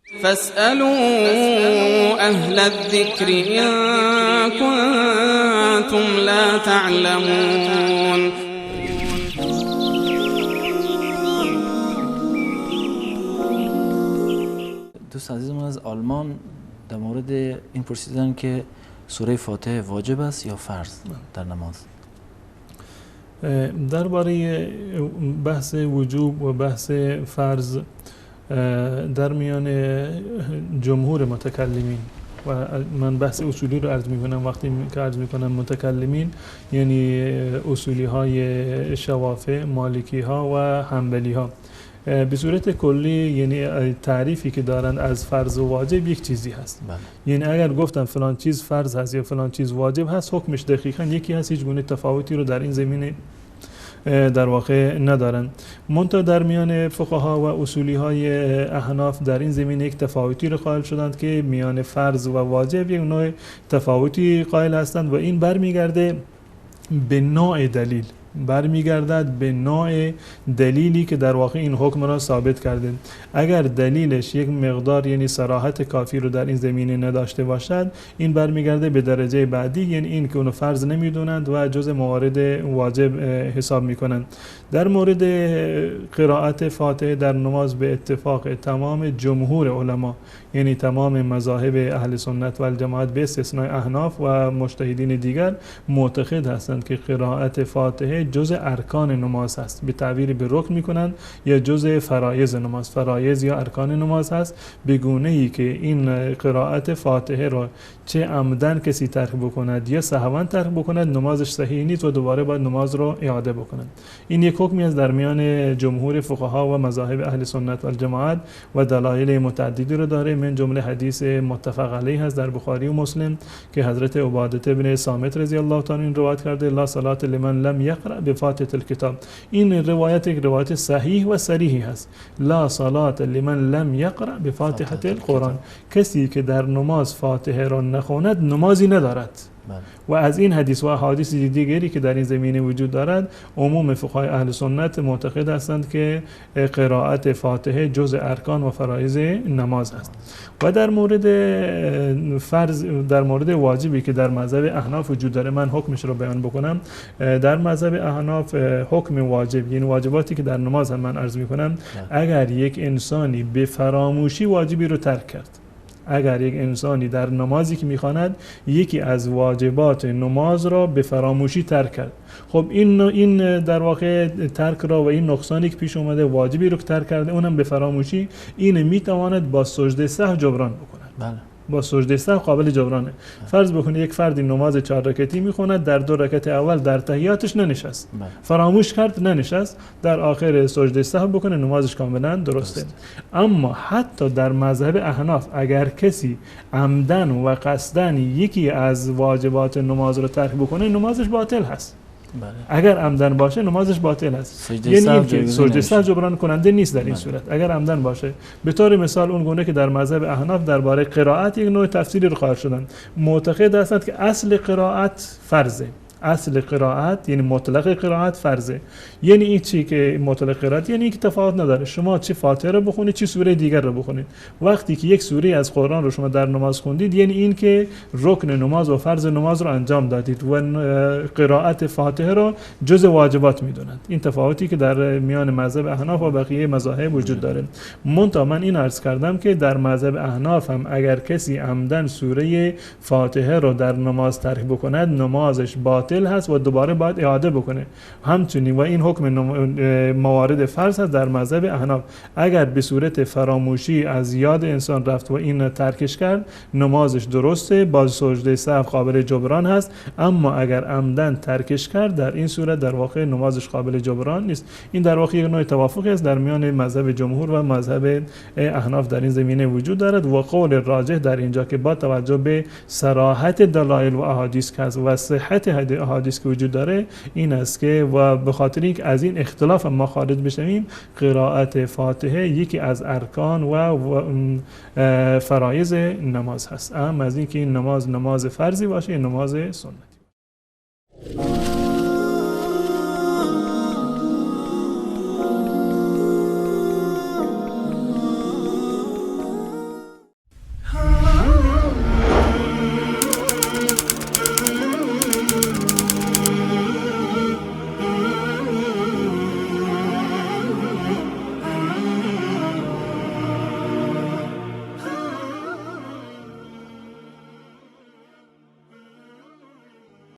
فاسألوا أهل الذكر إن كنتم لا تعلمون. دوست عزیزم از آلمان در مورد این پرسیدن که سوره فاتحه واجب است یا فرض در نماز. درباره بحث وجوب و بحث فرض در میان جمهور متکلمین و من بحث اصولی رو عرض میکنم، وقتی که عرض میکنم متکلمین یعنی اصولی های شوافع، مالکی ها و حنبلی ها، به صورت کلی یعنی تعریفی که دارن از فرض و واجب یک چیزی هست. یعنی اگر گفتم فلان چیز فرض هست یا فلان چیز واجب هست، حکمش دقیقاً یکی هست، هیچ گونه تفاوتی رو در این زمینه در واقع ندارن. منتها در میان فقها و اصولی های احناف در این زمینه یک تفاوتی رو قائل شدند که میان فرض و واجب یک نوع تفاوتی قائل هستند و این برمیگرده به نوع دلیل، برمیگردد به نوع دلیلی که در واقع این حکم را ثابت کرده. اگر دلیلش یک مقدار یعنی صراحت کافی رو در این زمینه نداشته باشد، این برمیگرده به درجه بعدی، یعنی این که اونو فرض نمیدونند و جز موارد واجب حساب میکنند. در مورد قرائت فاتحه در نماز به اتفاق تمام جمهور علما، یعنی تمام مذاهب اهل سنت و الجماعت به استثناء احناف و مجتهدین دیگر، معتقد هستند که قرائت فاتحه جز ارکان نماز است. به تعبیر به رکن میکنند یا جز فرایض نماز، فرایض یا ارکان نماز هست، به گونه ای که این قرائت فاتحه را چه عمدن کسی ترک بکند یا سهوا ترک بکند نمازش صحیح نیست و دوباره باید نماز را اعاده بکند. این یک حکمی از در میان جمهور فقها و مذاهب اهل سنت و الجماعت و دلایل متعددی رو داره. من جمله حدیث متفق علیه هست در بخاری و مسلم که حضرت عباده بن صامت رضی الله تعالی عنه روایت کرده: لا صلاة لمن لم یقرأ بفاتحة الکتاب. این روایت یک روایت صحیح و صریحی هست. لا صلاة لمن لم یقرأ بفاتحة القرآن. کسی که در نماز فاتحه را نخواند نمازی ندارد. و از این حدیث و احادیث دیگری که در این زمینه وجود دارد، عموم فقهای اهل سنت معتقد هستند که قرائت فاتحه جز ارکان و فرایض نماز است. و در مورد فرض، در مورد واجبی که در مذهب احناف وجود داره، من حکمش رو بیان بکنم. در مذهب احناف حکم واجب، یعنی واجباتی که در نماز هم من عرض میکنم، اگر یک انسانی به فراموشی واجبی رو ترک کرد، اگر یک انسانی در نمازی که میخواند یکی از واجبات نماز را به فراموشی ترک کرد، خب این در واقع ترک را و این نقصانی که پیش اومده، واجبی رو که ترک کرده اونم به فراموشی، این میتواند با سجده سهو جبران بکند. بله. با سجده سهو قابل جبرانه. فرض بکنید یک فردی نماز 4 رکعتی میخواند، در 2 رکعت اول در تحیاتش ننشست، فراموش کرد ننشست، در آخر سجده سهو بکنه، نمازش کاملا درسته. اما حتی در مذهب احناف اگر کسی عمدن و قصدن یکی از واجبات نماز رو ترک بکنه، نمازش باطل هست. اگر عمدن باشه نمازش باطل است. یعنی سجده سهو جبران کننده نیست در این صورت اگر عمدن باشه. به طور مثال اون گونه که در مذهب احناف درباره قرائت یک نوع تفسیری رو خواهد شدن، معتقد هستند که اصل قرائت فرضه. اصل قرائت یعنی مطلق قرائت فرضه. یعنی این چی که مطلق قرائت یعنی که تفاوت نداره، شما چه فاتحه رو بخونید چه سوره دیگر رو بخونید. وقتی که یک سوره از قرآن رو شما در نماز خوندید، یعنی این که رکن نماز و فرض نماز رو انجام دادید و قرائت فاتحه رو جز واجبات میدونند. این تفاوتی که در میان مذهب احناف و بقیه مذاهب وجود داره. منتها من این عرض کردم که در مذهب احناف هم اگر کسی عمدن سوره فاتحه رو در نماز ترک بکند، نمازش باطل هست و دوباره باید اعاده بکنه. همچنین و این حکم موارد فرض هست در مذهب احناف. اگر به صورت فراموشی از یاد انسان رفت و این ترکش کرد، نمازش درسته، با سجده سهو قابل جبران هست. اما اگر عمدن ترکش کرد، در این صورت در واقع نمازش قابل جبران نیست. این در واقع یک نوع توافقی است در میان مذهب جمهور و مذهب احناف در این زمینه وجود دارد و قول راجح در اینجا که با توجه به صراحت دلایل و احادیث که و صحت احادیث که وجود داره این است که و به خاطر اینکه از این اختلاف ما خارج بشویم، قرائت فاتحه یکی از ارکان و فرایض نماز هست. اما از اینکه این نماز فرضی باشه، نماز سنتی.